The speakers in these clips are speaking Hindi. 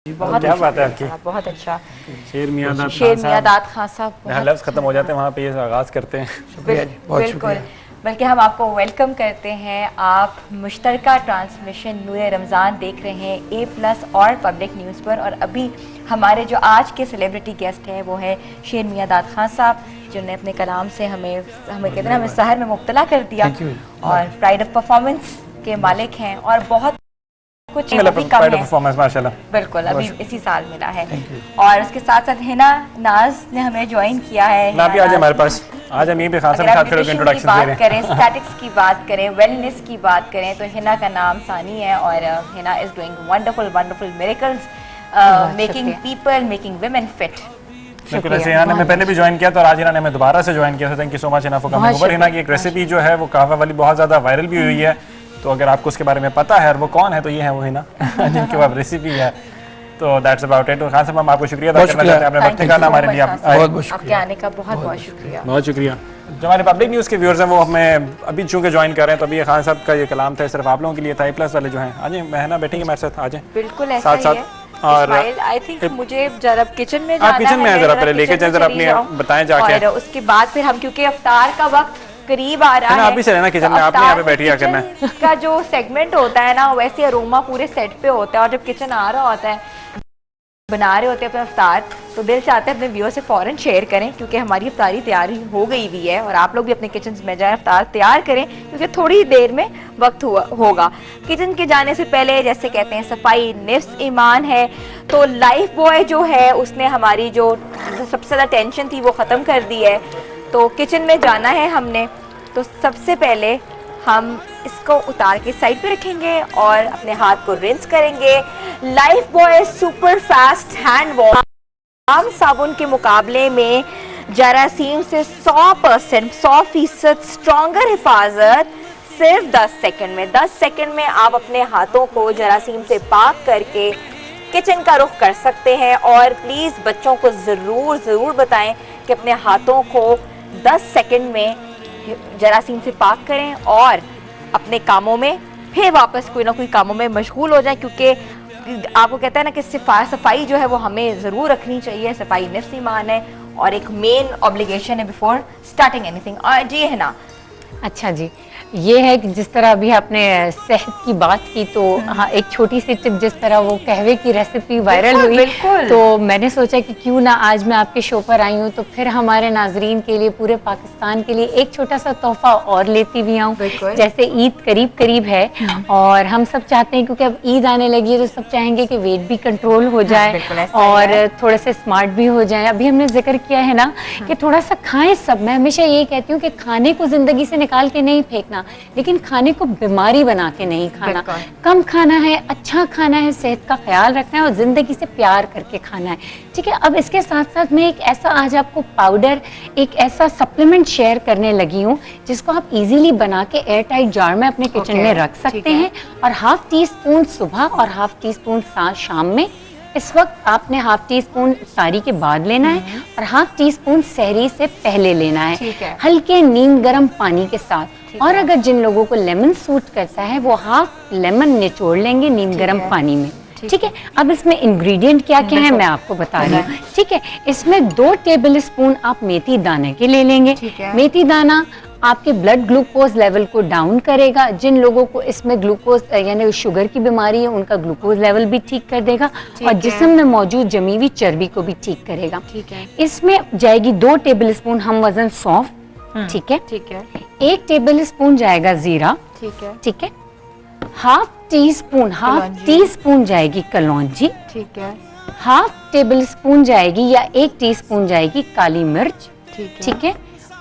बहुत क्या बात है आपकी। बहुत अच्छा। शेर मियां दाद खान साहब लफ्ज़ ख़त्म हो जाते हैं वहाँ पे ये आगाज़ करते हैं। बिल्कुल, बल्कि हम आपको वेलकम करते हैं। आप मुश्तरका ट्रांसमिशन नूरे रमज़ान देख रहे हैं A+ और पब्लिक न्यूज़ पर। और अभी हमारे जो आज के सेलिब्रिटी गेस्ट हैं वो है शेर मियां दाद खान साहब, जिन्होंने अपने कलाम से हमें कहते हैं हमें सहर में मुब्तला कर दिया और प्राइड ऑफ परफॉर्मेंस के मालिक हैं और बहुत कुछ माशाल्लाह बिल्कुल अभी इसी साल मिला है। और उसके साथ साथ हिना नाज ने हमें ज्वाइन किया है। ना भी आज हमारे पास आज हम यहीं पे खान साहब के साथ खड़े होकर इंट्रोडक्शन दे रहे हैं। करें स्टैटिक्स की बात करें, वेलनेस की बात करें तो हिना का नाम सानी है और Hina is doing wonderful miracles, making people, making women fit. बिल्कुल ऐसे हिना ने मैं पहले भी ज्वाइन किया तो आज हिना ने मैं दोबारा से ज्वाइन किया। Thank you so much Hina for coming over. Hina की एक रेसिपी जो है वो कहवा वाली बहुत ज़्यादा वायरल भी हुई है, तो अगर आपको उसके बारे में पता है और वो कौन है तो ये है वो हिना जिनके पास रेसिपी है। तो दैट्स अबाउट इट। तो खान साहब हम आपको शुक्रिया अदा करना चाहते हैं, आपने वक्त निकाला हमारे लिए। आपके आने का बहुत शुक्रिया। बहुत शुक्रिया। जो हमारे पब्लिक न्यूज़ के व्यूअर्स हैं वो हमें अभी चूँकि ज्वाइन कर रहे हैं तो अभी खान साहब का ये कलाम था सिर्फ आप लोगों के लिए था। A+ वाले जो हैं आज महना बैठेंगे हमारे साथ, आज बिल्कुल ऐसा ही है। और आई थिंक मुझे जरा किचन में जाना है। किचन में जरा पहले लेके चल, जरा अपने बताएं जाके और उसके बाद फिर हम क्योंकि इफ्तार का वक्त करीब आ रहा है आप भी चले ना किचन में, आपने यहाँ पे बैठिया करना है। का जो सेगमेंट होता है ना वैसे अरोमा पूरे सेट पे होता है और जब किचन आ रहा होता है बना रहे होते हैं अपना इफ्तार तो दिल चाहते हैं अपने व्यूअर से फौरन शेयर करें क्योंकि हमारी इफ्तारी तैयारी हो गई हुई है और आप लोग भी अपने किचन में जाएं इफ्तार तैयार करें क्योंकि थोड़ी देर में वक्त होगा। किचन के जाने से पहले जैसे कहते हैं सफाई निफ्स ईमान है, तो लाइफ बॉय जो है उसने हमारी जो सबसे ज़्यादा टेंशन थी वो ख़त्म कर दी है। तो किचन में जाना है हमने, तो सबसे पहले हम इसको उतार के साइड पे रखेंगे और अपने हाथ को रिंस करेंगे। Life boy super fast hand wash आम साबुन के मुकाबले में जरासीम से 100% स्ट्रॉन्गर हिफाजत सिर्फ 10 सेकंड में। 10 सेकंड में आप अपने हाथों को जरासीम से पाक करके किचन का रुख कर सकते हैं। और प्लीज़ बच्चों को ज़रूर बताएं कि अपने हाथों को 10 सेकंड में जरासीम से पाक करें और अपने कामों में फिर वापस कोई ना कोई कामों में मशगूल हो जाए क्योंकि आपको कहता है ना कि सफाई जो है वो हमें ज़रूर रखनी चाहिए। सफाई निफ्स ईमान है और एक मेन ऑब्लिगेशन है बिफोर स्टार्टिंग एनीथिंग। और जी है ना, अच्छा जी, ये है कि जिस तरह अभी आपने सेहत की बात की तो हाँ एक छोटी सी टिप, जिस तरह वो कहवे की रेसिपी वायरल हुई तो मैंने सोचा कि क्यों ना आज मैं आपके शो पर आई हूँ तो फिर हमारे नाजरीन के लिए पूरे पाकिस्तान के लिए एक छोटा सा तोहफा और लेती भी आऊँ। जैसे ईद करीब है और हम सब चाहते हैं क्योंकि अब ईद आने लगी है तो सब चाहेंगे कि वेट भी कंट्रोल हो जाए और थोड़े से स्मार्ट भी हो जाए। अभी हमने जिक्र किया है ना कि थोड़ा सा खाएं सब। मैं हमेशा यही कहती हूँ कि खाने को जिंदगी से निकाल के नहीं फेंकना, लेकिन खाने को बीमारी बना के नहीं खाना। कम खाना है, अच्छा खाना है, सेहत का ख्याल रखना है और जिंदगी से प्यार करके खाना है। ठीक है, अब इसके साथ साथ मैं एक ऐसा आज आपको पाउडर, एक ऐसा सप्लीमेंट शेयर करने लगी हूँ जिसको आप इजीली बना के एयर टाइट जार में अपने किचन में रख सकते हैं और ½ टीस्पून सुबह और ½ टीस्पून शाम में। इस वक्त आपने ½ टीस्पून इफ्तारी के बाद लेना है और ½ टीस्पून सहरी से पहले लेना है हल्के नीम गर्म पानी के साथ। और अगर जिन लोगों को लेमन सूट करता है वो ½ लेमन निचोड़ लेंगे नीम गर्म पानी में। ठीक है, अब इसमें इंग्रेडिएंट क्या क्या है मैं आपको बता रही हूँ। ठीक है, इसमें 2 टेबल स्पून आप मेथी दाने के ले लेंगे। मेथी दाना आपके ब्लड ग्लूकोज लेवल को डाउन करेगा। जिन लोगों को इसमें ग्लूकोज यानी शुगर की बीमारी है उनका ग्लूकोज लेवल भी ठीक कर देगा और जिस्म में मौजूद जमी हुई चर्बी को भी ठीक करेगा। इसमें जाएगी 2 टेबल स्पून हम वजन सौंफ। ठीक है, 1 टेबल स्पून जाएगा जीरा। ठीक है, ½ टीस्पून जाएगी कलौंजी। ठीक है, ½ टेबल स्पून जाएगी या 1 टीस्पून जाएगी काली मिर्च। ठीक है,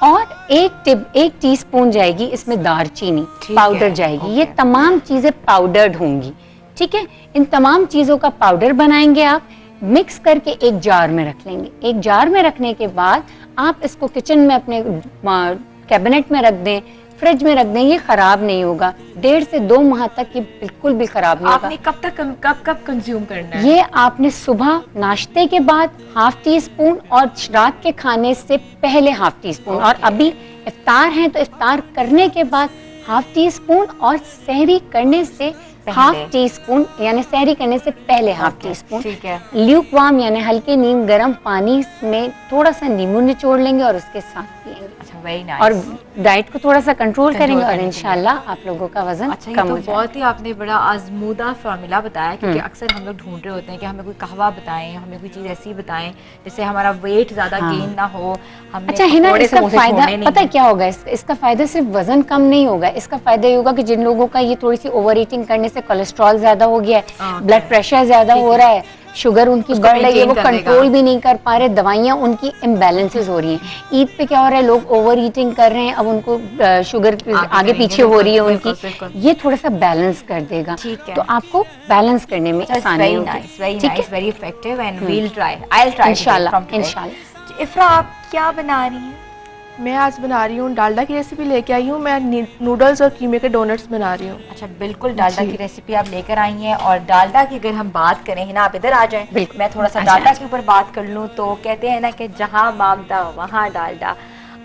और 1 टीस्पून जाएगी इसमें दालचीनी पाउडर जाएगी। ये तमाम चीजें पाउडर्ड होंगी। ठीक है, इन तमाम चीजों का पाउडर बनाएंगे आप, मिक्स करके एक जार में रख लेंगे। एक जार में रखने के बाद आप इसको किचन में अपने कैबिनेट में रख दें, फ्रिज में रख दें, ये खराब नहीं होगा। 1.5 से 2 माह तक ये बिल्कुल भी खराब नहीं होगा। आपने कब कंज्यूम करना है? ये आपने सुबह नाश्ते के बाद ½ टीस्पून और रात के खाने से पहले ½ टीस्पून और अभी इफ्तार है तो इफ्तार करने के बाद ½ टीस्पून और सहरी करने से हाफ टी स्पून, यानी सहरी करने से पहले हाफ टी स्पून। ठीक है। ल्यूक वार्म यानी हल्के नीम गर्म पानी में थोड़ा सा नींबू निचोड़ लेंगे और उसके साथ पिएंगे। अच्छा, वेरी नाइस। और डाइट को थोड़ा सा कंट्रोल करेंगे और करने के लिए। इंशाल्लाह आप लोगों का वजन अच्छा, ये कम तो हो जाएगा। बहुत ही आपने बड़ा आजमूदा फार्मूला बताया, क्योंकि अक्सर हम लोग ढूंढ रहे होते हैं कि हमें कोई कहवा बताएं, हमें कोई चीज़ ऐसी बताएं जिससे हमारा वेट ज़्यादा गेन ना हो। हमने अच्छा है ना, पकौड़े इसका समोसे फायदा छोड़ने नहीं पता हैं। क्या होगा, इसका फायदा सिर्फ वजन कम नहीं होगा, इसका फायदा ये होगा कि जिन लोगों का ये थोड़ी सी ओवर ईटिंग करने से कोलेस्ट्रॉल ज्यादा हो गया है, ब्लड प्रेशर ज्यादा हो रहा है, शुगर उनकी उसको बढ़ रही है, वो maintain कर देगा। कंट्रोल भी नहीं कर पा रहे, दवाइयाँ उनकी इम्बैलेंसेस हो रही हैं। ईद पे क्या हो रहा है, लोग ओवर ईटिंग कर रहे हैं, अब उनको शुगर आगे पीछे हो रही है उनकी, ये थोड़ा सा बैलेंस कर देगा। ठीक है। तो आपको बैलेंस करने में आसानी वेरी होगी। नाइस, वेरी ठीक है? Nice, very effective and will try, I will try इंशाल्लाह, इंशाल्लाह। इफ्रा, आप क्या बना रही हैं? मैं आज बना रही हूँ डालडा की रेसिपी लेके आई हूँ। मैं नूडल्स और कीमे के डोनट्स बना रही हूँ। अच्छा, बिल्कुल डालडा की रेसिपी आप लेकर आई हैं। और डालडा की अगर हम बात करें, है ना, आप इधर आ जाएं, मैं थोड़ा सा डालडा के ऊपर बात कर लूँ। तो कहते हैं ना कि जहाँ मांगदा वहाँ डालडा।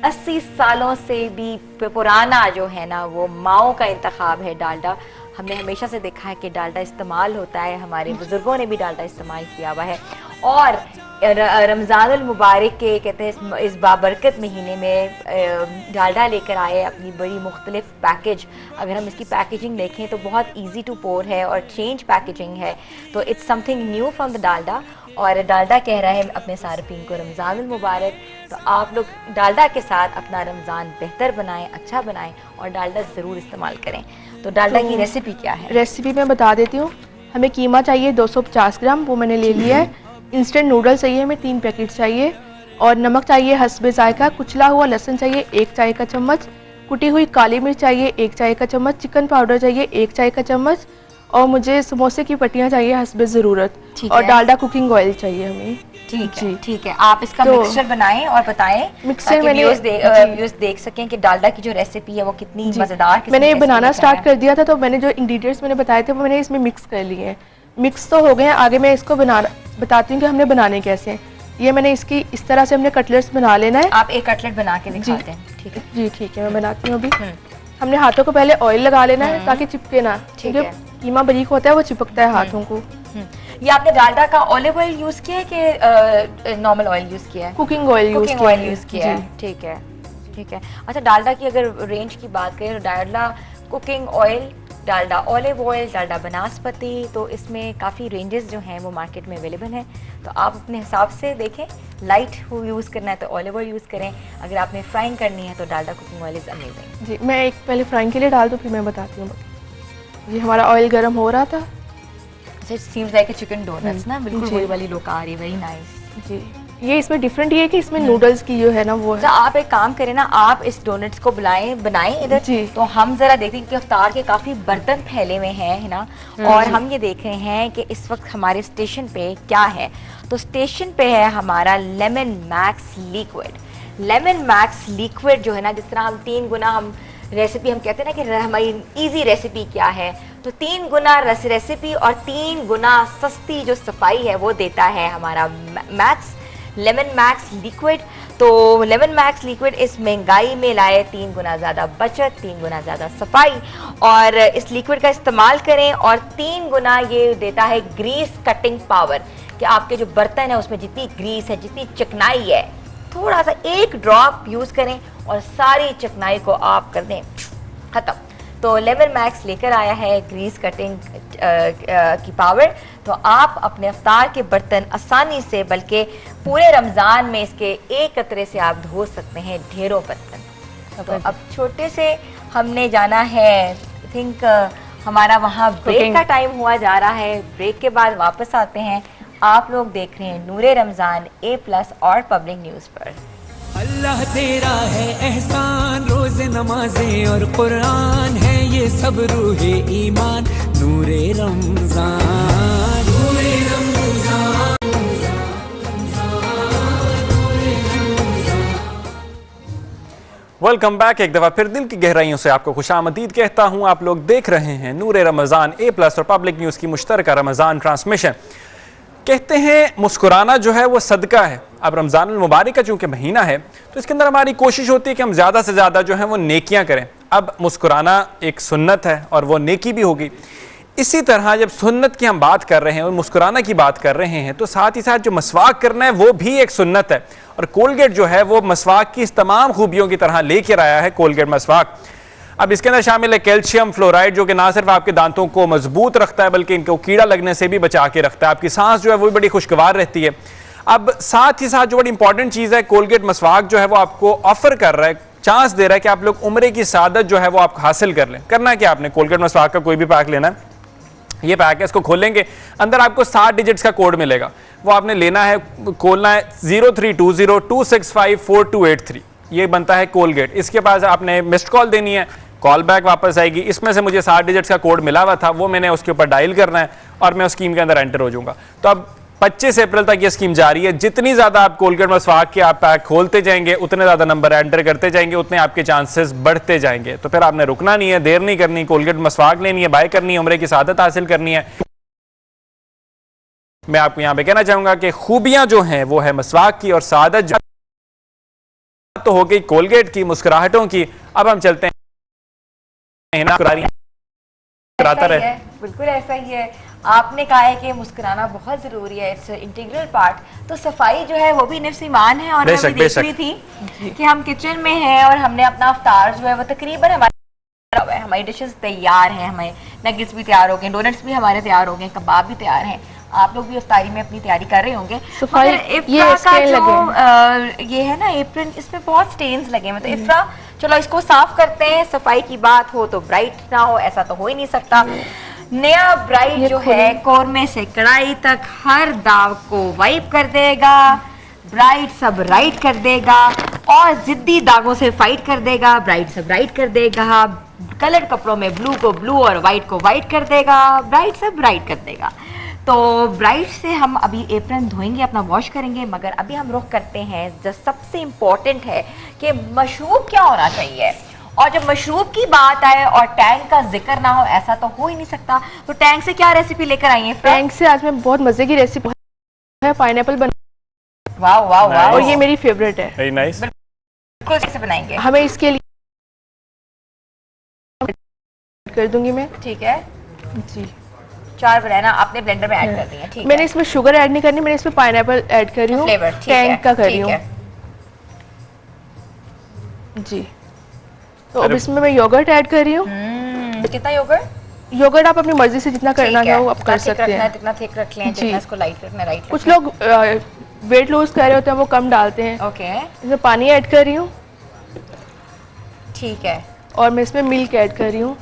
80 सालों से भी पुराना जो है ना, वो माओ का इंतखाब है डालडा। हमने हमेशा से देखा है कि डालडा इस्तेमाल होता है, हमारे बुजुर्गों ने भी डालडा इस्तेमाल किया हुआ है। और रमज़ानुल मुबारक के कहते हैं इस बाबरकत महीने में डालडा लेकर आए अपनी बड़ी मुख्तलिफ पैकेज। अगर हम इसकी पैकेजिंग देखें तो बहुत इजी टू पोर है और चेंज पैकेजिंग है। तो it's something new from the Dalda. और डालडा कह रहा है अपने सारफीन को रमज़ानुल मुबारक। तो आप लोग डालडा के साथ अपना रमज़ान बेहतर बनाएं, अच्छा बनाएं और डालडा ज़रूर इस्तेमाल करें। तो डालडा की रेसिपी क्या है? रेसिपी मैं बता देती हूँ। हमें कीमा चाहिए 250 ग्राम, वो मैंने ले लिया है। इंस्टेंट नूडल्स चाहिए हमें 3 पैकेट चाहिए। और नमक चाहिए हस्बे जायका। कुचला हुआ लहसुन चाहिए 1 चाय का चम्मच। कुटी हुई काली मिर्च चाहिए 1 चाय का चम्मच। चिकन पाउडर चाहिए 1 चाय का चम्मच। और मुझे समोसे की पट्टियाँ चाहिए हस्बे ज़रूरत। और डालडा कुकिंग ऑयल चाहिए हमें। ठीक है, ठीक है। आप इसका तो मिक्सचर बनाएं और बताएं, मिक्सचर मैंने व्यूअर्स देख सकें कि डालडा की जो रेसिपी है वो कितनी मजेदार। मैंने ये बनाना स्टार्ट कर दिया था, तो मैंने जो इंग्रेडिएंट्स मैंने बताए थे वो मैंने इसमें मिक्स कर लिए हैं। मिक्स तो हो गए हैं। आगे मैं इसको बताती हूँ कि हमने बनाने कैसे हैं। ये मैंने इसकी इस तरह से हमने कटलेट्स बना लेना है। आप एक कटलेट बना के दिखाते हैं? ठीक है जी, ठीक है, मैं बनाती हूँ अभी। हमने हाथों को पहले ऑयल लगा लेना है ताकि चिपके ना, क्योंकि कीमा बारीक होता है वो चिपकता है हाथों को। ये आपने डालडा का ऑलिव ऑयल यूज किया है कि नॉर्मल ऑयल यूज किया है? कुकिंग ऑयल यूज किया है। ठीक है, ठीक है। अच्छा, डालडा की अगर रेंज की बात करें तो Dalda cooking oil, Dalda olive oil, Dalda vanaspati, तो इसमें काफ़ी रेंजेस जो हैं वो मार्केट में अवेलेबल हैं। तो आप अपने हिसाब से देखें, लाइट यूज़ करना है तो ऑलिव ऑयल यूज़ करें, अगर आपने फ्राइंग करनी है तो Dalda cooking oil is amazing. जी, मैं एक पहले फ्राइंग के लिए डाल दूँ फिर मैं बताती हूँ। ये हमारा ऑयल गर्म हो रहा था। सीम्स लाइक चिकन डोनट्स ना, बिल्कुल वही वाली लुक आ रही है, वेरी नाइस। जी, ये इसमें डिफरेंट ये है कि इसमें नूडल्स की जो है ना वो है। तो आप एक काम करें ना, आप इस डोनट्स को बनाएं इधर जी। तो हम जरा देखते हैं कि अफ्तार के काफी बर्तन फैले हुए हैं, है ना, और हम ये देख रहे हैं कि इस वक्त हमारे स्टेशन पे क्या है। तो स्टेशन पे है हमारा lemon max liquid. Lemon max liquid जो है ना, जिस तरह हम 3 गुना हम रेसिपी हम कहते हैं ना कि हमारी इजी रेसिपी क्या है, तो 3 गुना रेसिपी और 3 गुना सस्ती जो सफाई है वो देता है हमारा मैक्स, लेमन मैक्स लिक्विड। तो लेमन मैक्स लिक्विड इस महंगाई में लाए 3 गुना ज़्यादा बचत, 3 गुना ज़्यादा सफाई, और इस लिक्विड का इस्तेमाल करें। और 3 गुना ये देता है ग्रीस कटिंग पावर, कि आपके जो बर्तन है उसमें जितनी ग्रीस है, जितनी चिकनाई है, थोड़ा सा एक ड्रॉप यूज़ करें और सारी चिकनाई को आप कर दें ख़त्म। तो लेमन मैक्स लेकर आया है ग्रीस कटिंग की पावर। तो आप अपने अफ्तार के बर्तन आसानी से, बल्कि पूरे रमज़ान में इसके एक कतरे से आप धो सकते हैं ढेरों बर्तन। तो अब छोटे से हमने जाना है, आई थिंक हमारा वहाँ ब्रेक का टाइम हुआ जा रहा है। ब्रेक के बाद वापस आते हैं। आप लोग देख रहे हैं नूरे रमज़ान A+ और पब्लिक न्यूज़ पर। अल्लाह तेरा है एहसान, रोज़े नमाजें और कुरान है ये सब रूहे ईमान। नूरे रमज़ान, नूरे रमज़ान। Welcome back. एक दफ़ा फिर दिल की गहराइयों से आपको खुशामदीद कहता हूँ। आप लोग देख रहे हैं नूरे रमज़ान A+ और पब्लिक न्यूज़ की मुश्तरका रमज़ान ट्रांसमिशन। कहते हैं मुस्कुराना जो है वो सदका है। अब रमज़ानुल मुबारक का चूँकि महीना है तो इसके अंदर हमारी कोशिश होती है कि हम ज़्यादा से ज़्यादा जो है वो नेकियां करें। अब मुस्कुराना एक सुन्नत है और वो नेकी भी होगी। इसी तरह जब सुन्नत की हम बात कर रहे हैं और मुस्कुराना की बात कर रहे हैं तो साथ ही साथ जो मसवाक करना है वो भी एक सुन्नत है। और कोलगेट जो है वो मसवाक की इस तमाम खूबियों की तरह लेकर आया है कोलगेट मसवाक। अब इसके अंदर शामिल है कैल्शियम फ्लोराइड, जो कि ना सिर्फ आपके दांतों को मजबूत रखता है बल्कि इनको कीड़ा लगने से भी बचा के रखता है। आपकी सांस जो है वो भी बड़ी खुशगवार रहती है। अब साथ ही साथ जो बड़ी इंपॉर्टेंट चीज़ है, कोलगेट मसवाक जो है वो आपको ऑफर कर रहा है, चांस दे रहा है कि आप लोग उम्र की सादत जो है वो आप हासिल कर लें। करना क्या, आपने कोलगेट मसवाक का कोई भी पैक लेना है, ये पैक है, इसको खोलेंगे, अंदर आपको 7 डिजिट्स का कोड मिलेगा, वो आपने लेना है, खोलना है 0320265428 ये बनता है कोलगेट। इसके पास आपने मिस्ड कॉल देनी है, कॉल बैक वापस आएगी, इसमें से मुझे 7 डिजिट्स का कोड मिला हुआ था, वो मैंने उसके ऊपर डायल करना है और मैं उस स्कीम के अंदर एंटर हो जाऊंगा। तो अब 25 अप्रैल तक ये स्कीम जारी है। जितनी ज़्यादा आप कोलगेट मसवाक के आप पैक खोलते जाएंगे, उतने ज़्यादा नंबर एंटर करते जाएंगे, उतने आपके चांसेस बढ़ते जाएंगे। तो फिर आपने रुकना नहीं है, देर नहीं करनी, कोलगेट मसवाक लेनी है, बाय करनी है, उम्र की सादत हासिल करनी है। मैं आपको यहाँ पे कहना चाहूंगा कि खूबियां जो हैं वो है मसवाक की, और सादत जो तो हो गई कोलगेट की, मुस्कुराहटों की। अब हम चलते हैं रहे। बिल्कुल ऐसा ही है। आपने कहा है कि मुस्कुराना बहुत जरूरी है, इट्स इंटीग्रल पार्ट। तो सफाई जो है वो भी नफ्स ईमान है। और मैं भी देख रही थी कि हम किचन में हैं और हमने अपना अफ्तार जो है वो तकरीबन हमारी डिशेस तैयार हैं, हमारे नगेट्स भी तैयार हो गए, डोनट्स भी हमारे तैयार हो गए, कबाब भी तैयार हैं। आप लोग भी इफ्तारी में अपनी तैयारी कर रहे होंगे। सफाई ये का जो ये है ना एप्रन, इसमें बहुत स्टेन्स लगे हैं। तो इफ्रा चलो इसको साफ करते हैं। सफाई की बात हो तो ब्राइट ना हो, ऐसा तो हो ही नहीं सकता। नया ब्राइट जो है कोरमे से कढ़ाई तक हर दाग को वाइप कर देगा, ब्राइट सब राइट कर देगा और जिद्दी दागों से फाइट कर देगा। ब्राइट सब राइट कर देगा, कलर कपड़ों में ब्लू को ब्लू और वाइट को वाइट कर देगा, ब्राइट सब राइट कर देगा। तो ब्राइट से हम अभी एप्रन धोएंगे, अपना वॉश करेंगे, मगर अभी हम रुख करते हैं जो सबसे इम्पोर्टेंट है कि मशरूब क्या होना चाहिए। और जब मशरूब की बात आए और टैंक का जिक्र ना हो, ऐसा तो हो ही नहीं सकता। तो टैंक से क्या रेसिपी लेकर आई है? टैंक से आज मैं बहुत मजे की रेसिपी है, पाइनएप्पल बना। वाह वाह वाह, और ये मेरी फेवरेट है। Very nice. बिल्कुल कैसे बनाएंगे? हमें इसके लिए कर दूंगी मैं। ठीक है जी, 4 बनाना आपने ब्लेंडर में ऐड कर दी है। ठीक मैंने है। इसमें शुगर ऐड नहीं करनी, मैंने इसमें पाइनएप्पल ऐड कर रही हूँ, फ्लेवर टैंक का कर रही हूँ जी। तो अब इसमें मैं योगर्ट ऐड कर रही हूँ। कितना योगर्ट? योगर्ट आप अपनी मर्जी से जितना करना चाहो आप कर सकते हैं। जितना थिक रख लें, जितना इसको लाइट रखना राइट। कुछ लोग वेट लॉस कर रहे होते हैं, वो कम डालते हैं। ओके, इसमें पानी ऐड कर रही हूँ। ठीक है। और मैं इसमें मिल्क ऐड कर रही हूँ।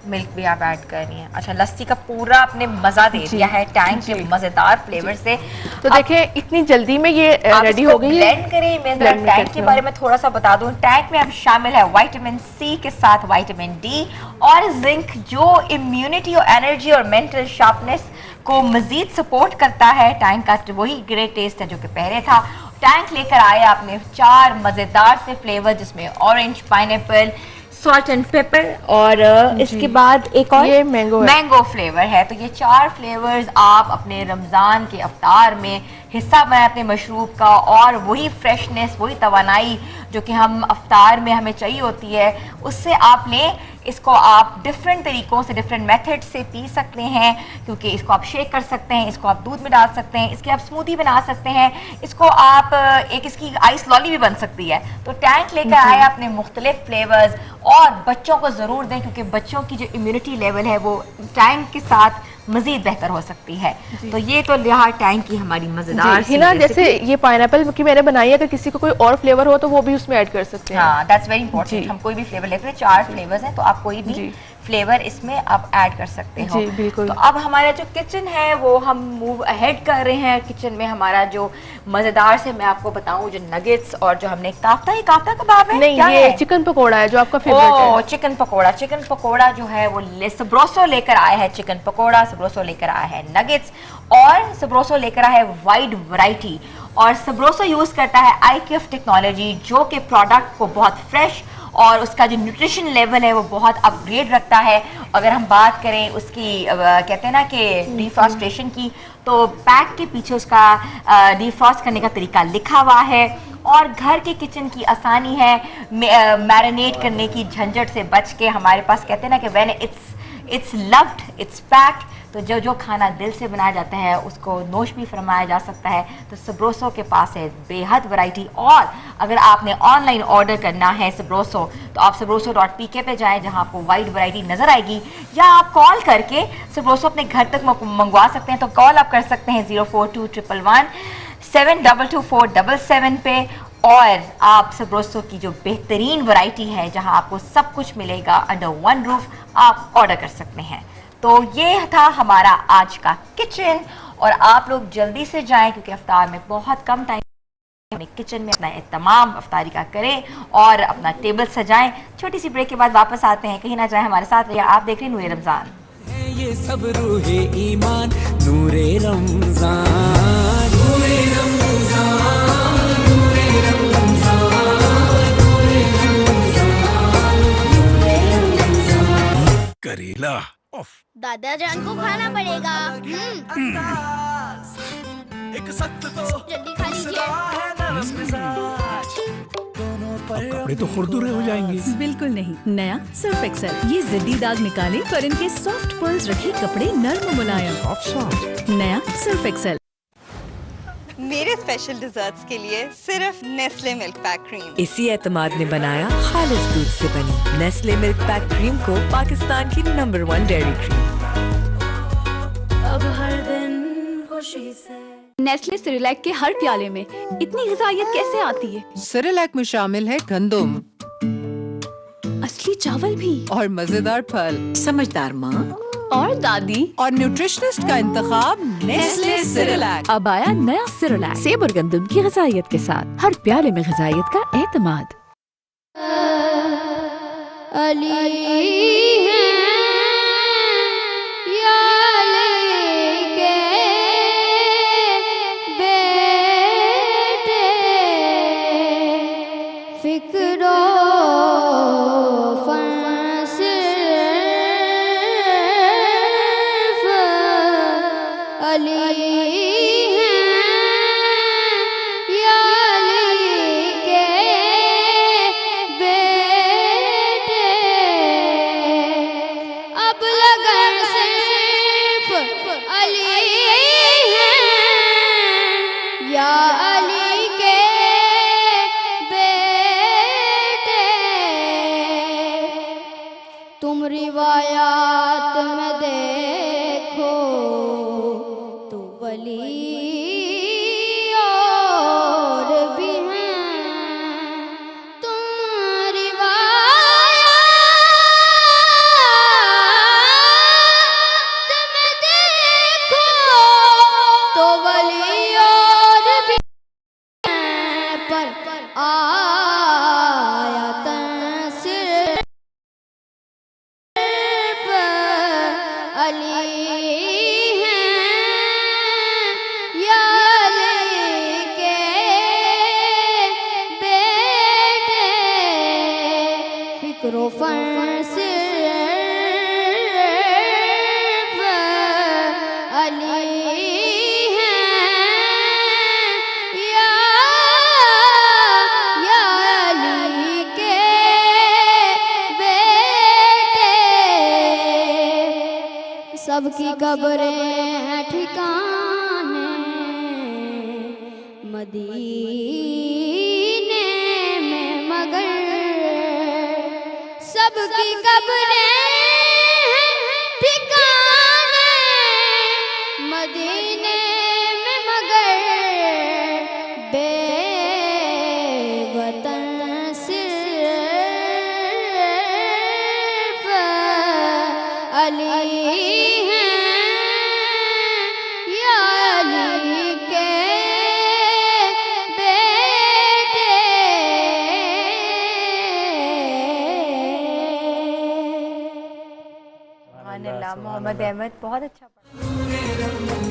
मिल्क भी आप ऐड कर रही हैं। अच्छा, लस्सी का पूरा आपने मजा दे दिया है टैंक के मजेदार फ्लेवर से। तो देखें इतनी जल्दी में ये रेडी हो गई है। ब्लेंड करें। मैं जरा टैंक के बारे में थोड़ा सा बता दूं। टैंक में अब शामिल है विटामिन सी के साथ विटामिन डी और जिंक, जो इम्यूनिटी और एनर्जी और मेंटल शार्पनेस को मजीद सपोर्ट करता है। टैंक का वही ग्रेट टेस्ट है जो कि पहले था। टैंक लेकर आए आपने 4 मजेदार से फ्लेवर, जिसमें orange, pineapple, salt and paper और इसके बाद एक और ये मैंगो फ्लेवर है। तो ये 4 फ्लेवर्स आप अपने रमज़ान के अफ्तार में हिस्सा बनाए अपने मशरूब का, और वही फ्रेशनेस, वही तवानाई जो कि हम अफ्तार में हमें चाहिए होती है, उससे आप लें। इसको आप डिफरेंट तरीक़ों से, डिफरेंट मेथड से पी सकते हैं, क्योंकि इसको आप शेक कर सकते हैं, इसको आप दूध में डाल सकते हैं, इसकी आप स्मूदी बना सकते हैं, इसको आप एक इसकी आइस लॉली भी बन सकती है। तो टैंक लेकर आए अपने मुख्तलिफ फ्लेवर्स, और बच्चों को ज़रूर दें, क्योंकि बच्चों की जो इम्यूनिटी लेवल है वो टैंक के साथ मजीद बेहतर हो सकती है। तो ये तो यहाँ टैंक की हमारी मजेदार हिना, जैसे ये पाइनएप्पल की मैंने बनाई है, अगर किसी को कोई और फ्लेवर हो तो वो भी उसमें ऐड कर सकते हैं। हाँ, दैट्स वेरी इंपॉर्टेंट। हम कोई भी फ्लेवर लेते हैं, 4 फ्लेवर्स हैं, तो आप कोई भी फ्लेवर इसमें आप ऐड कर सकते हो। जी बिल्कुल। तो अब हमारा जो किचन है वो हम मूव अहेड कर रहे हैं। किचन में हमारा जो मजेदार से मैं आपको बताऊं, जो नगेट्स और जो हमने काफ्ता, ये काफ्ता कबाब है? नहीं, ये चिकन पकोड़ा है जो आपका फेवरेट है। चिकन पकोड़ा। चिकन पकोड़ा जो है वो सबरोसो लेकर आया है। चिकन पकोड़ा, सबरोसो लेकर आया है नगेट्स, और सबरोसो लेकर आया है वाइड वैरायटी। और सबरोसो यूज करता है IKF टेक्नोलॉजी, जो कि प्रोडक्ट को बहुत फ्रेश और उसका जो न्यूट्रिशन लेवल है वो बहुत अपग्रेड रखता है। अगर हम बात करें उसकी कहते हैं ना कि डिफ्रॉस्टेशन की, तो पैक के पीछे उसका डिफ्रॉस्ट करने का तरीका लिखा हुआ है। और घर के किचन की आसानी है, मैरिनेट करने की झंझट से बच के हमारे पास कहते हैं ना कि when it's loved, it's packed. तो जो खाना दिल से बनाया जाता है उसको नोश भी फरमाया जा सकता है। तो सबरोसो के पास है बेहद वैरायटी। और अगर आपने ऑनलाइन ऑर्डर करना है सबरोसो, तो आप sabroso.pk पे जाएं जहां आपको वाइड वैरायटी नजर आएगी, या आप कॉल करके सबरोसो अपने घर तक मंगवा सकते हैं। तो कॉल आप कर सकते हैं 042111722477 पे। और आप सबरोसो की जो बेहतरीन वैरायटी है जहां आपको सब कुछ मिलेगा अंडर वन रूफ, आप ऑर्डर कर सकते हैं। तो ये था हमारा आज का किचन। और आप लोग जल्दी से जाएं क्योंकि अफ्तार में बहुत कम टाइम, अपने किचन में अपना एहतमाम अफ्तारी का करें और अपना टेबल सजाएं। छोटी सी ब्रेक के बाद वापस आते हैं, कहीं ना जाएं, हमारे साथ रहिए। आप देख रहे हैं नूरे रमजान। है ये सब रूहे ईमान, नूरे रमजान, नूरे रमजान, नूरे रमजान, नूरे रमजान, नूरे रमजान। करेला दादा जान को खाना पड़ेगा। एक सख्त तो जल्दी खा लीजिए। कपड़े तो खुरदुरे हो जाएंगे। बिल्कुल नहीं, नया सर्फ एक्सेल, ये जिद्दी दाग निकाले पर इनके सॉफ्ट पर्ल्स रखे कपड़े नर्म मुलायम। नया सर्फ एक्सेल। मेरे स्पेशल डिजर्ट्स के लिए सिर्फ नेस्ले मिल्क पैक क्रीम। इसी एतमाद ने बनाया खालिस दूध से बनी नेस्ले मिल्क पैक क्रीम को पाकिस्तान की नंबर 1 डेयरी क्रीम। अब हर दिन खुशी से। नेस्ले सेरेलैक के हर प्याले में इतनी ग़िज़ाइयत कैसे आती है? सेरेलैक में शामिल है गंदम, असली चावल भी, और मजेदार फल, समझदार माँ और दादी, और न्यूट्रिशनिस्ट का इंतखाब नेस्ले सेरेलैक। अब आया नया सेरेलैक, सेब और गंदम की ग़िज़ाइयत के साथ, हर प्याले में ग़िज़ाइयत का एतमाद। अली है या लेके बेटे, फिक्रो फंसिर्फ अली है या लेके बेटे, अब लगन सिर्फ अली है या अली के बेटे। तुम रिवायात में देखो तो वली और भी हैं, तुम रिवायात में देखो तो वली और भी हैं, पर आयतन सिर्फ अली हैं या अली के बेटे, फिक्रो सिर्फ अली हैं या अली के बेटे। सबकी कब्रें हैं ठिकाने मदीने में, मगर सबकी कब्रें हैं ठिकाने मदीने में, मगर बेवतन सिर्फ अली हैं या अली के बेटे। सुभान अल्लाह, मोहम्मद अहमद बहुत अच्छा पढ़ा।